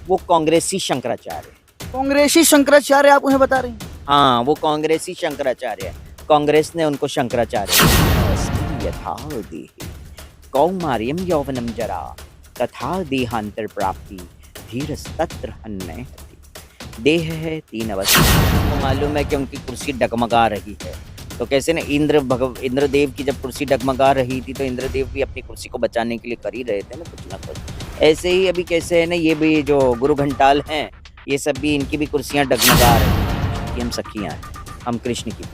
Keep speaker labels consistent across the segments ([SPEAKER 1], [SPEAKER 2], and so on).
[SPEAKER 1] वो कांग्रेसी शंकराचार्य।
[SPEAKER 2] कांग्रेसी शंकराचार्य आप उन्हें बता रही हैं?
[SPEAKER 1] हाँ, वो कांग्रेसी शंकराचार्य है। कांग्रेस ने उनको शंकराचार्य बनाया। यथा देहि कौमार्यं यौवनं जरा तथा देहांतर प्राप्ति धीरस्तत्र हन्यहति। देह है 3 अवस्था। तो मालूम है कि उनकी कुर्सी डगमगा रही है। तो कैसे ना इंद्रदेव की जब कुर्सी डगमगा रही थी तो इंद्रदेव भी अपनी कुर्सी को बचाने के लिए कर ही रहे थे ना कुछ ना कुछ। ऐसे ही अभी कैसे है ना, ये भी जो गुरु घंटाल हैं, ये सब भी इनकी भी कुर्सियाँ डगमगा रही हैं कि हम सखियाँ हैं, हम कृष्ण की।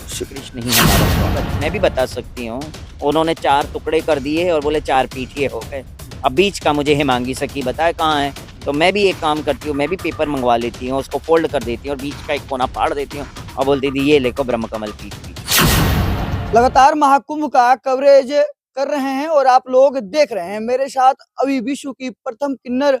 [SPEAKER 1] श्री कृष्ण ही हमारा स्वागत। मैं भी बता सकती हूँ, उन्होंने 4 टुकड़े कर दिए और बोले 4 पीठिए हो गए। अब बीच का मुझे हिमांगी सखी बताए कहाँ है। तो मैं भी एक काम करती हूँ, मैं भी पेपर मंगवा लेती हूँ, उसको फोल्ड कर देती हूँ और बीच का एक कोना फाड़ देती हूँ और बोलती थी ये लेको ब्रह्म कमल पीठ पीठ।
[SPEAKER 2] लगातार महाकुंभ का कवरेज कर रहे हैं और आप लोग देख रहे हैं। मेरे साथ अभी विश्व की प्रथम किन्नर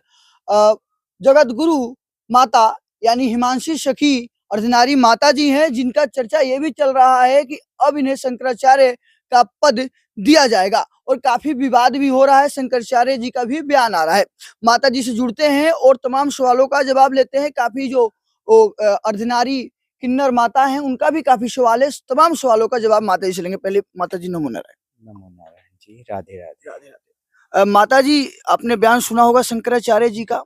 [SPEAKER 2] जगत गुरु माता यानी हिमांशी सखी अर्धनारी माता जी हैं, जिनका चर्चा ये भी चल रहा है कि अब इन्हें शंकराचार्य का पद दिया जाएगा और काफी विवाद भी हो रहा है। शंकराचार्य जी का भी बयान आ रहा है। माता जी से जुड़ते हैं और तमाम सवालों का जवाब लेते हैं। काफी जो अर्धनारी किन्नर माता हैं, उनका भी काफी सवाल है। तमाम सवालों का जवाब माता जी से लेंगे। पहले माता जी नमो नारायण।
[SPEAKER 1] नमो नारायण जी, राधे राधे।
[SPEAKER 2] राधे राधे। माता जी, आपने बयान सुना होगा शंकराचार्य जी का।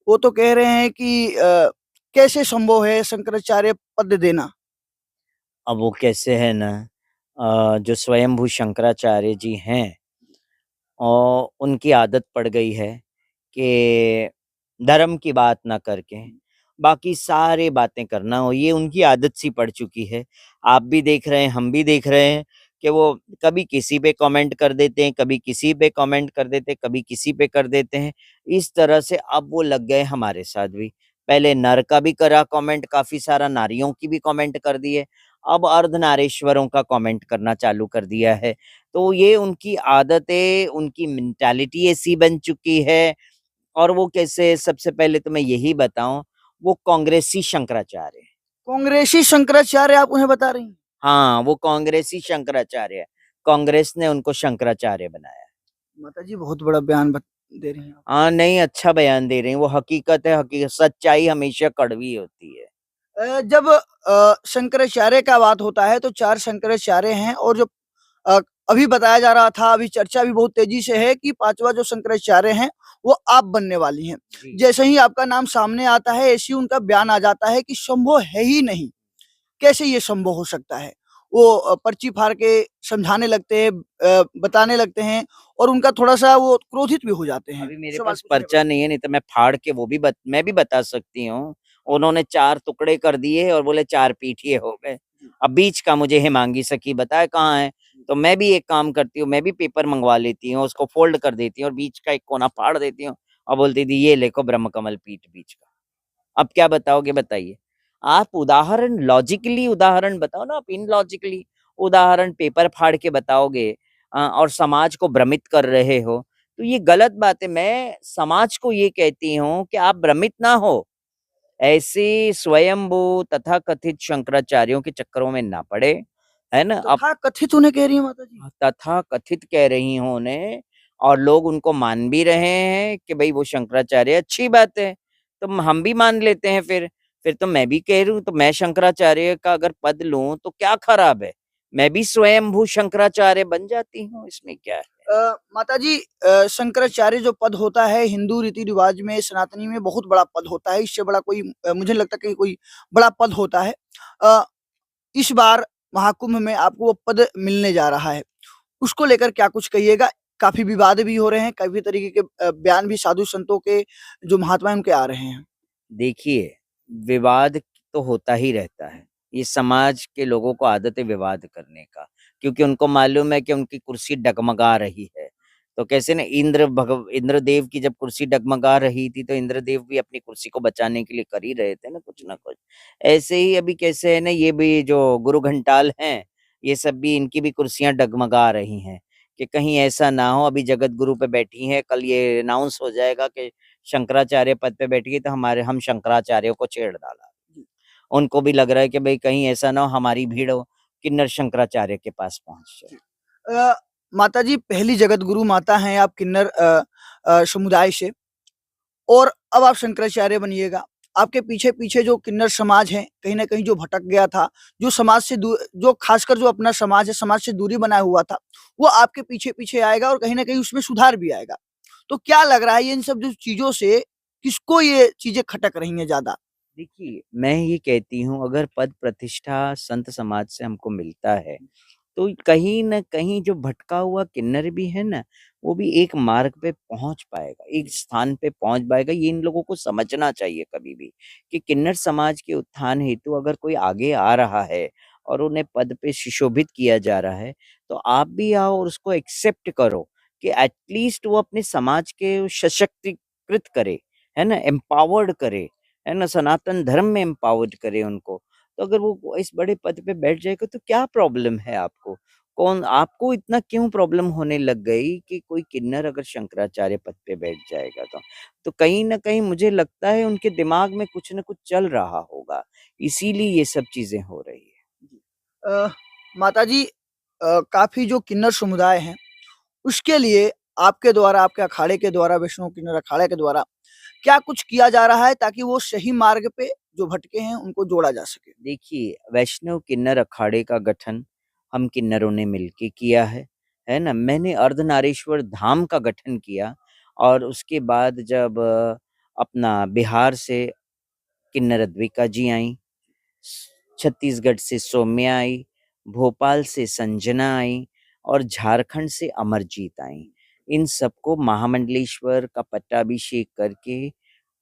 [SPEAKER 2] वो तो कह रहे हैं कि कैसे संभव है शंकराचार्य पद देना।
[SPEAKER 1] अब वो कैसे है ना, जो स्वयंभू शंकराचार्य जी हैं और उनकी आदत पड़ गई है कि धर्म की बात ना करके बाकी सारे बातें करना, हो ये उनकी आदत सी पड़ चुकी है। आप भी देख रहे हैं, हम भी देख रहे हैं कि वो कभी किसी पे कमेंट कर देते हैं, कभी किसी पे कमेंट कर देते हैं, कभी किसी पे कर देते हैं। इस तरह से अब वो लग गए हमारे साथ भी। पहले नर का भी करा कमेंट काफ़ी सारा, नारियों की भी कमेंट कर दिए, अब अर्धनारीश्वरों का कमेंट करना चालू कर दिया है। तो ये उनकी आदतें, उनकी मेंटालिटी ऐसी बन चुकी है। और वो कैसे, सबसे पहले तो मैं यही बताऊँ, वो कांग्रेसी शंकराचार्य है।
[SPEAKER 2] कांग्रेसी शंकराचार्य आप उन्हें बता रही हैं?
[SPEAKER 1] हाँ, वो कांग्रेसी शंकराचार्य है। कांग्रेस ने उनको शंकराचार्य बनाया।
[SPEAKER 2] माता जी बहुत बड़ा बयान दे रही हैं आप।
[SPEAKER 1] हाँ, नहीं अच्छा बयान दे रही हैं, वो हकीकत है, हकीकत सच्चाई हमेशा कड़वी होती है।
[SPEAKER 2] जब शंकराचार्य का बात होता है तो 4 शंकराचार्य हैं और जो अ, अभी बताया जा रहा था, अभी चर्चा भी बहुत तेजी से है कि 5वां जो शंकराचार्य हैं, वो आप बनने वाली हैं।
[SPEAKER 1] जी।
[SPEAKER 2] जैसे ही आपका नाम सामने आता है, ऐसे ही उनका बयान आ जाता है कि संभव है ही नहीं। कैसे ये संभव हो सकता है? वो पर्ची फाड़ के समझाने लगते हैं, बताने लगते हैं और उनका थोड़ा-सा वो क्रोधित भी हो जाते हैं।
[SPEAKER 1] अभी मेरे
[SPEAKER 2] सवाल
[SPEAKER 1] पास
[SPEAKER 2] पूछने पर।
[SPEAKER 1] पर्चा नहीं है, नहीं तो मैं फाड़ के वो भी मैं भी बता सकती हूँ। उन्होंने 4 टुकड़े कर दिए और बोले 4 पीठिए हो गए। अब बीच का मुझे हिमांगी सखी बताए कहाँ है। तो मैं भी एक काम करती हूँ, मैं भी पेपर मंगवा लेती हूँ, उसको फ़ोल्ड कर देती हूँ और बीच का एक कोना फाड़ देती हूँ और बोलती थी ये लेको ब्रह्म कमल पीठ बीच का। अब क्या बताओगे बताइए? आप उदाहरण, लॉजिकली उदाहरण बताओ ना, आप इनलॉजिकली उदाहरण पेपर फाड़ के बताओगे और समाज को भ्रमित कर रहे हो, तो ये गलत बात है। मैं समाज को ये कहती हूँ कि आप भ्रमित ना हो। ऐसे स्वयंभू तथाकथित शंकराचार्यों के चक्करों में ना पड़े, है ना? अब
[SPEAKER 2] तथाकथित उन्हें कह रही हैं माता जी?
[SPEAKER 1] तथाकथित कह रही हूँ उन्हें और लोग उनको मान भी रहे हैं कि भई वो शंकराचार्य, अच्छी बात है। तो हम भी मान लेते हैं फिर तो मैं भी कह रही हूँ, तो मैं शंकराचार्य का अगर पद लूँ तो क्या खराब है? मैं भी स्वयंभू शंकराचार्य बन जाती हूँ, इसमें क्या है?
[SPEAKER 2] माताजी, शंकराचार्य जो पद होता है हिंदू रीति-रिवाज में, सनातनी में बहुत बड़ा पद होता है। इससे बड़ा कोई मुझे नहीं लगता कि कोई बड़ा पद होता है। अ, इस बार महाकुंभ में आपको वो पद मिलने जा रहा है। उसको लेकर क्या कुछ कहिएगा? काफ़ी विवाद भी हो रहे हैं, काफ़ी तरीके के बयान भी साधु संतों के जो महात्मा हैं उनके आ रहे हैं।
[SPEAKER 1] देखिए, विवाद तो होता ही रहता है। ये समाज के लोगों को आदत है विवाद करने का, क्योंकि उनको मालूम है कि उनकी कुर्सी डगमगा रही है। तो कैसे ना, इंद्रदेव की जब कुर्सी डगमगा रही थी, तो इंद्रदेव भी अपनी कुर्सी को बचाने के लिए कर ही रहे थे ना कुछ ना कुछ। ऐसे ही अभी कैसे है ना, ये भी जो गुरु घंटाल हैं, ये सब भी, इनकी भी कुर्सियाँ डगमगा रही हैं कि कहीं ऐसा ना हो, अभी जगत गुरु पे बैठी हैं, कल ये अनाउंस हो जाएगा कि शंकराचार्य पद पे बैठ गई तो हम शंकराचार्यों को छेड़ डाला। उनको भी लग रहा है कि भाई कहीं ऐसा ना हो हमारी भीड़ हो किन्नर शंकराचार्य के पास पहुँच जाए।
[SPEAKER 2] माताजी, पहली जगत गुरु माता हैं आप किन्नर समुदाय से। और अब आप शंकराचार्य बनिएगा। आपके पीछे-पीछे जो किन्नर समाज है, कहीं न कहीं जो भटक गया था, जो समाज से जो खासकर जो अपना समाज है, समाज से दूरी बनाया हुआ था, वो आपके पीछे-पीछे आएगा और कहीं न कहीं उसमें सुधार भी आएगा। तो क्या लग रहा है ये इन सब जो चीज़ों से किसको ये चीज़ें खटक रही हैं ज़्यादा?
[SPEAKER 1] देखिए, मैं ये कहती हूँ अगर पद प्रतिष्ठा संत समाज से हमको मिलता है, तो कहीं न कहीं जो भटका हुआ किन्नर भी है ना, वो भी एक मार्ग पे पहुँच पाएगा, एक स्थान पे पहुँच पाएगा। ये इन लोगों को समझना चाहिए कभी भी कि किन्नर समाज के उत्थान हेतु अगर कोई आगे आ रहा है और उन्हें पद पे सुशोभित किया जा रहा है, तो आप भी आओ और उसको एक्सेप्ट करो कि एट लीस्ट वो अपने समाज के सशक्तिकृत करे, है ना? एम्पावर्ड करे, है ना? सनातन धर्म में एम्पावर्ड करे उनको। तो अगर वो इस बड़े पद पे बैठ जाएगा तो क्या प्रॉब्लम है आपको? कौन आपको इतना क्यों प्रॉब्लम होने लग गई कि कोई किन्नर अगर शंकराचार्य पद पे बैठ जाएगा तो? तो कहीं न कहीं मुझे लगता है उनके दिमाग में कुछ न कुछ चल रहा होगा, इसीलिए ये सब चीज़ें हो रही है।
[SPEAKER 2] अ, माताजी काफ़ी जो किन्नर समुदाय हैं, उसके लिए आपके द्वारा, आपके अखाड़े के द्वारा, वैष्णव किन्नर अखाड़े के द्वारा क्या कुछ किया जा रहा है ताकि वो सही मार्ग पे जो भटके हैं उनको जोड़ा जा सके?
[SPEAKER 1] देखिए, वैष्णव किन्नर अखाड़े का गठन हम किन्नरों ने मिलके किया है ना? मैंने अर्धनारीश्वर धाम का गठन किया और उसके बाद जब अपना बिहार से किन्नर अद्विका जी आईं, छत्तीसगढ़ से सौम्या आई, भोपाल से संजना आई और झारखंड से अमरजीत आई। इन सबको महामंडलेश्वर का पट्टाभिषेक करके,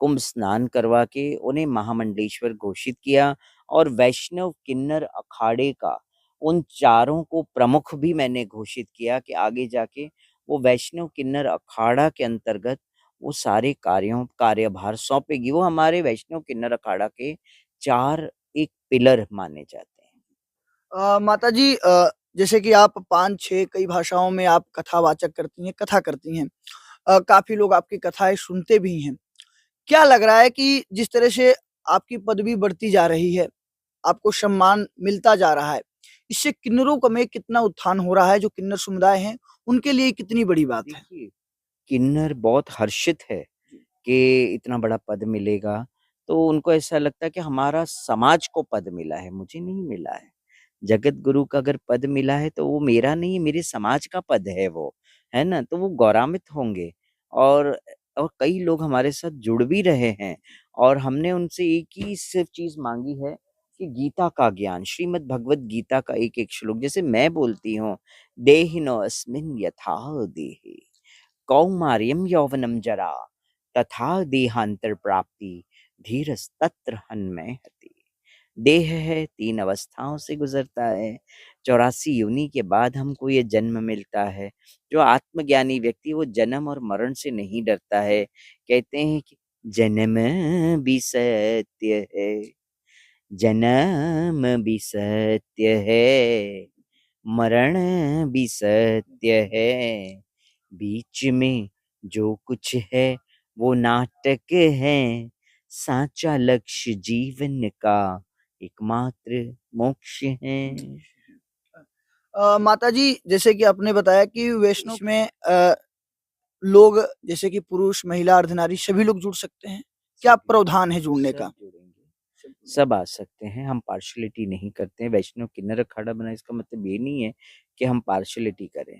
[SPEAKER 1] कुंभ स्नान करवा के उन्हें महामंडलेश्वर घोषित किया और वैष्णव किन्नर अखाड़े का उन चारों को प्रमुख भी मैंने घोषित किया कि आगे जाके वो वैष्णव किन्नर अखाड़ा के अंतर्गत वो सारे कार्यभार सौंपेगी। वो हमारे वैष्णव किन्नर अखाड़ा के 4 एक पिलर माने जाते हैं।
[SPEAKER 2] माताजी जैसे कि आप 5-6 कई भाषाओं में आप कथावाचक करती हैं, कथा करती हैं। काफ़ी लोग आपकी कथाएँ सुनते भी हैं। क्या लग रहा है कि जिस तरह से आपकी पदवी बढ़ती जा रही है, आपको सम्मान मिलता जा रहा है, इससे किन्नरों का में कितना उत्थान हो रहा है, जो किन्नर समुदाय हैं, उनके लिए कितनी बड़ी बात है?
[SPEAKER 1] देखिए, किन्नर बहुत हर्षित है कि इतना बड़ा पद मिलेगा, तो उनको ऐसा लगता है कि हमारा समाज को पद मिला है, मुझे नहीं मिला है। जगत गुरु का अगर पद मिला है तो वो मेरा नहीं, मेरे समाज का पद है वो, है ना? तो वो गौरवान्वित होंगे और कई लोग हमारे साथ जुड़ भी रहे हैं और हमने उनसे एक ही सिर्फ़ चीज़ माँगी है कि गीता का ज्ञान, श्रीमद् भगवत गीता का एक-एक श्लोक जैसे मैं बोलती हूँ, देहिनोऽस्मिन् यथा देहे कौमार्यं यौवनम जरा तथा देहांतरप्राप्ति धीरस्तत्र हन्मयति। देह है 3 अवस्थाओं से गुज़रता है, 84 योनि के बाद हमको ये जन्म मिलता है। जो आत्मज्ञानी व्यक्ति वो जन्म और मरण से नहीं डरता है। कहते हैं कि जन्म भी सत्य है, जन्म भी सत्य है, मरण भी सत्य है, बीच में जो कुछ है वो नाटक है, साचा लक्ष्य जीवन का एकमात्र मोक्ष है।
[SPEAKER 2] माताजी जैसे कि आपने बताया कि वैष्णव में लोग जैसे कि पुरुष, महिला, अर्धनारी सभी लोग जुड़ सकते हैं। क्या
[SPEAKER 1] सभी
[SPEAKER 2] प्रावधान है जुड़ने
[SPEAKER 1] सब
[SPEAKER 2] का?
[SPEAKER 1] जुड़ेंगे, सब आ सकते हैं, हम पार्शियलिटी नहीं करते हैं। वैष्णव किन्नर अखाड़ा बना इसका मतलब ये नहीं है कि हम पार्शियलिटी करें,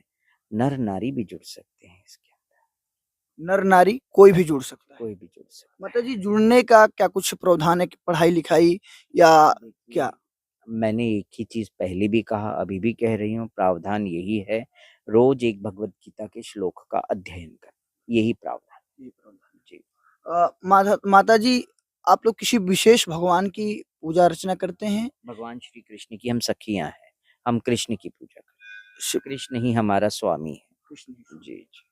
[SPEAKER 1] नर-नारी भी जुड़ सकते हैं इसके अंदर,
[SPEAKER 2] नर-नारी कोई भी जुड़ सकता है।
[SPEAKER 1] कोई भी जुड़ सकता
[SPEAKER 2] माताजी जुड़ने का क्या कुछ प्रावधान है कि पढ़ाई-लिखाई या
[SPEAKER 1] है।
[SPEAKER 2] क्या?
[SPEAKER 1] देखिए, मैंने एक ही चीज़ पहले भी कहा, अभी भी कह रही हूँ, प्रावधान यही है, रोज़ एक भगवद गीता के श्लोक का अध्ययन करना, यही प्रावधान
[SPEAKER 2] ये प्रावधान
[SPEAKER 1] जी।
[SPEAKER 2] माताजी आप लोग किसी विशेष भगवान की पूजा अर्चना करते हैं?
[SPEAKER 1] भगवान श्री कृष्ण की हम सखियाँ हैं, हम कृष्ण की पूजा करते
[SPEAKER 2] श
[SPEAKER 1] हैं, कृष्ण ही हमारा स्वामी है।
[SPEAKER 2] कृष्ण ही।
[SPEAKER 1] जी, जी।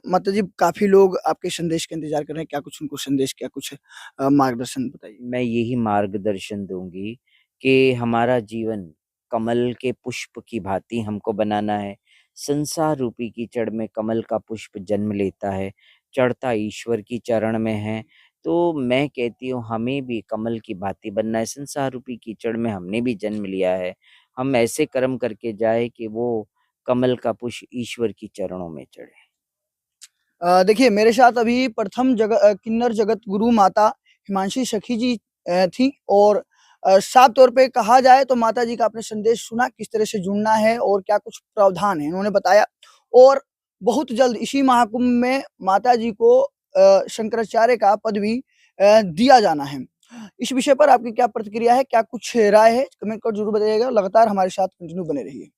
[SPEAKER 2] माताजी काफ़ी लोग आपके संदेश का इंतज़ार कर रहे हैं, क्या कुछ उनको संदेश, क्या कुछ मार्गदर्शन बताइए?
[SPEAKER 1] मैं यही मार्गदर्शन दूँगी कि हमारा जीवन कमल के पुष्प की भाँति हमको बनाना है। संसार रूपी कीचड़ में कमल का पुष्प जन्म लेता है, चढ़ता ईश्वर की चरण में है। तो मैं कहती हूँ हमें भी कमल की भाँति बनना है, संसार रूपी कीचड़ में हमने भी जन्म लिया है। हम ऐसे कर्म करके जाएँ कि वो कमल का पुष्प ईश्वर की चरणों में चढ़े।
[SPEAKER 2] देखिए मेरे साथ अभी प्रथम किन्नर जगत गुरु माता हिमांशी सखी जी थी और साफ तौर पे कहा जाए तो माता जी का आपने संदेश सुना किस तरह से जुड़ना है और क्या कुछ प्रावधान है उन्होंने बताया और बहुत जल्द इसी महाकुंभ में माता जी को शंकराचार्य का पद भी दिया जाना है। इस विषय पर आपकी क्या प्रतिक्रिया है, क्या कुछ राय है? कमेंट कर जरूर बताइएगा। लगातार हमारे साथ कंटिन्यू बने रहिए।